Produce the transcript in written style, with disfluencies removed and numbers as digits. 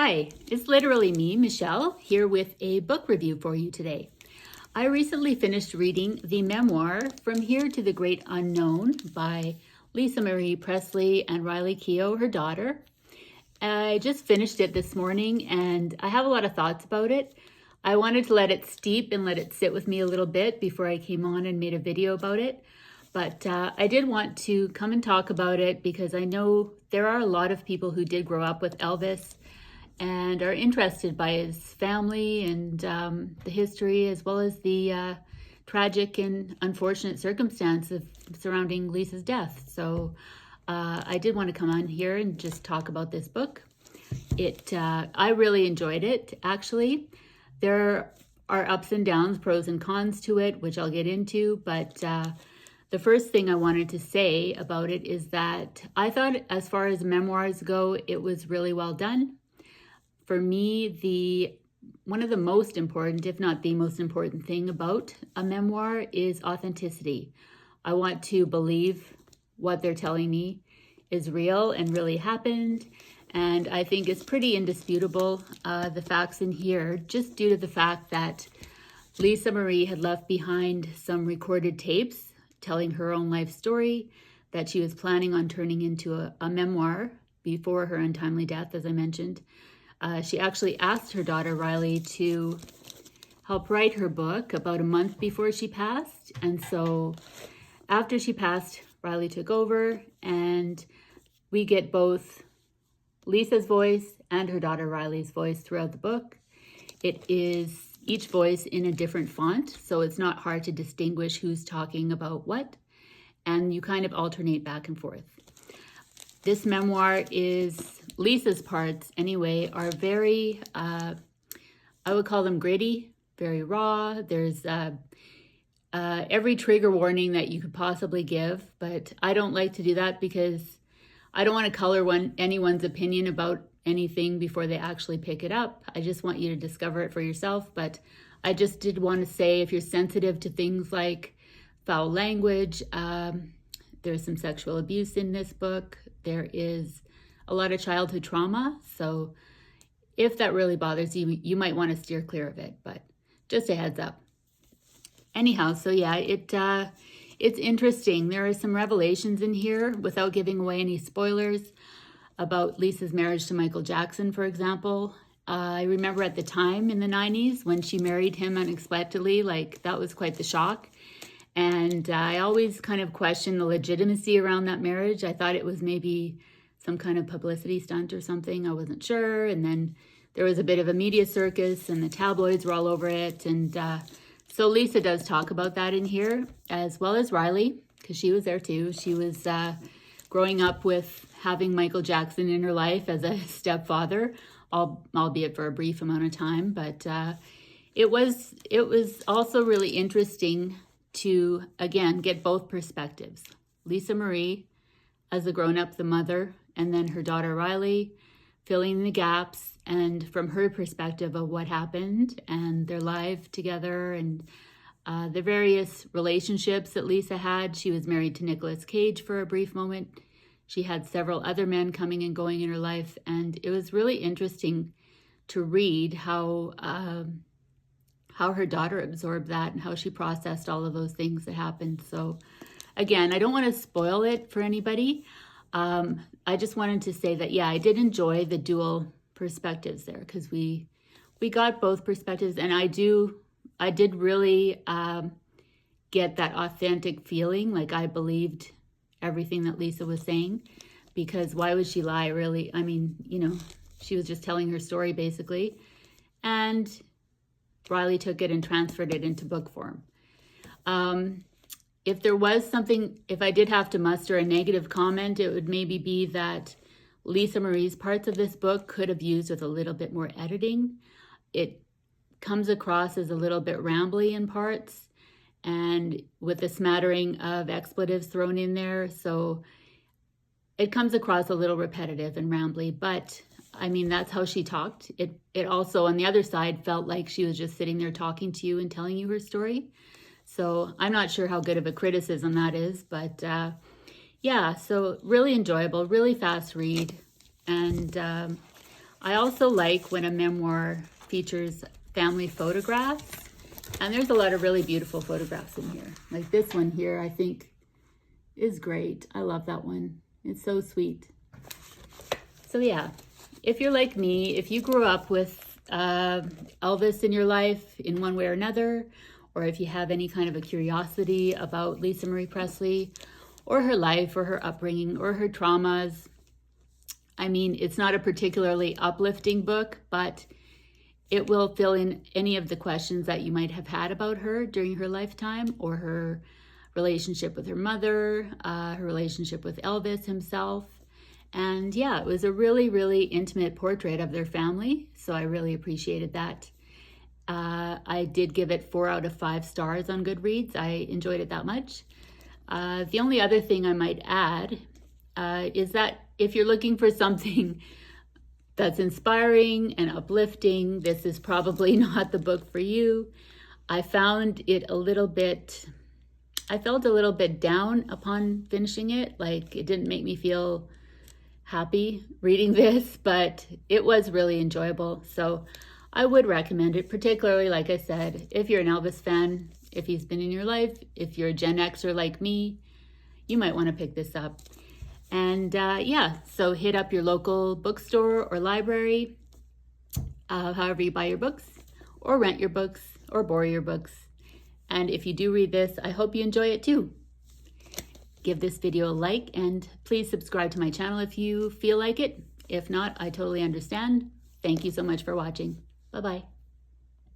Hi, it's literally me, Michelle, here with a book review for you today. I recently finished reading the memoir From Here to the Great Unknown by Lisa Marie Presley and Riley Keough, her daughter. I just finished it this morning and I have a lot of thoughts about it. I wanted to let it steep and let it sit with me a little bit before I came on and made a video about it. But I did want to come and talk about it because I know there are a lot of people who did grow up with Elvis and are interested by his family and the history, as well as the tragic and unfortunate circumstance surrounding Lisa's death. So I did want to come on here and just talk about this book. I really enjoyed it, actually. There are ups and downs, pros and cons to it, which I'll get into, but the first thing I wanted to say about it is that I thought, as far as memoirs go, it was really well done. For me, one of the most important, if not the most important thing about a memoir is authenticity. I want to believe what they're telling me is real and really happened. And I think it's pretty indisputable, the facts in here, just due to the fact that Lisa Marie had left behind some recorded tapes telling her own life story that she was planning on turning into a memoir before her untimely death, as I mentioned. She actually asked her daughter Riley to help write her book about a month before she passed. And so after she passed, Riley took over, and we get both Lisa's voice and her daughter Riley's voice throughout the book. It is each voice in a different font, so it's not hard to distinguish who's talking about what, and you kind of alternate back and forth. This memoir is, Lisa's parts anyway, are very, I would call them gritty, very raw. There's every trigger warning that you could possibly give, but I don't like to do that because I don't want to color anyone's opinion about anything before they actually pick it up. I just want you to discover it for yourself. But I just did want to say, if you're sensitive to things like foul language, there's some sexual abuse in this book. There is a lot of childhood trauma. So if that really bothers you, you might want to steer clear of it, but just a heads up. Anyhow, so yeah, it's interesting. There are some revelations in here, without giving away any spoilers, about Lisa's marriage to Michael Jackson, for example. I remember at the time in the 90s when she married him unexpectedly, like that was quite the shock. And I always kind of questioned the legitimacy around that marriage. I thought it was maybe some kind of publicity stunt or something. I wasn't sure. And then there was a bit of a media circus and the tabloids were all over it. And so Lisa does talk about that in here, as well as Riley, because she was there too. She was growing up with having Michael Jackson in her life as a stepfather, albeit for a brief amount of time. But it was also really interesting to, again, get both perspectives. Lisa Marie as a grown-up, the mother, and then her daughter Riley filling the gaps, and from her perspective of what happened and their life together and the various relationships that Lisa had. She was married to Nicolas Cage for a brief moment. She had several other men coming and going in her life, and it was really interesting to read how her daughter absorbed that and how she processed all of those things that happened. So again, I don't want to spoil it for anybody. I just wanted to say that, yeah, I did enjoy the dual perspectives there, because we got both perspectives, and I did really get that authentic feeling, like I believed everything that Lisa was saying, because why would she lie, really? I mean, you know, she was just telling her story basically, and Riley took it and transferred it into book form. If there was something, if I did have to muster a negative comment, it would maybe be that Lisa Marie's parts of this book could have used with a little bit more editing. It comes across as a little bit rambly in parts, and with a smattering of expletives thrown in there. So it comes across a little repetitive and rambly, but I mean, that's how she talked. It also, on the other side, felt like she was just sitting there talking to you and telling you her story. So I'm not sure how good of a criticism that is, but yeah, so really enjoyable, really fast read. And I also like when a memoir features family photographs, and there's a lot of really beautiful photographs in here. Like this one here, I think is great. I love that one. It's so sweet. So yeah, if you're like me, if you grew up with Elvis in your life in one way or another, or if you have any kind of a curiosity about Lisa Marie Presley or her life or her upbringing or her traumas, I mean, it's not a particularly uplifting book, but it will fill in any of the questions that you might have had about her during her lifetime, or her relationship with her mother, her relationship with Elvis himself. And yeah, it was a really, really intimate portrait of their family. So I really appreciated that. I did give it 4 out of 5 stars on Goodreads. I enjoyed it that much. The only other thing I might add is that if you're looking for something that's inspiring and uplifting, this is probably not the book for you. I found it I felt a little bit down upon finishing it. Like, it didn't make me feel happy reading this, but it was really enjoyable. So I would recommend it, particularly, like I said, if you're an Elvis fan, if he's been in your life, if you're a Gen Xer like me, you might want to pick this up. And yeah, so hit up your local bookstore or library, however you buy your books, or rent your books, or borrow your books. And if you do read this, I hope you enjoy it too. Give this video a like, and please subscribe to my channel if you feel like it. If not, I totally understand. Thank you so much for watching. Bye-bye.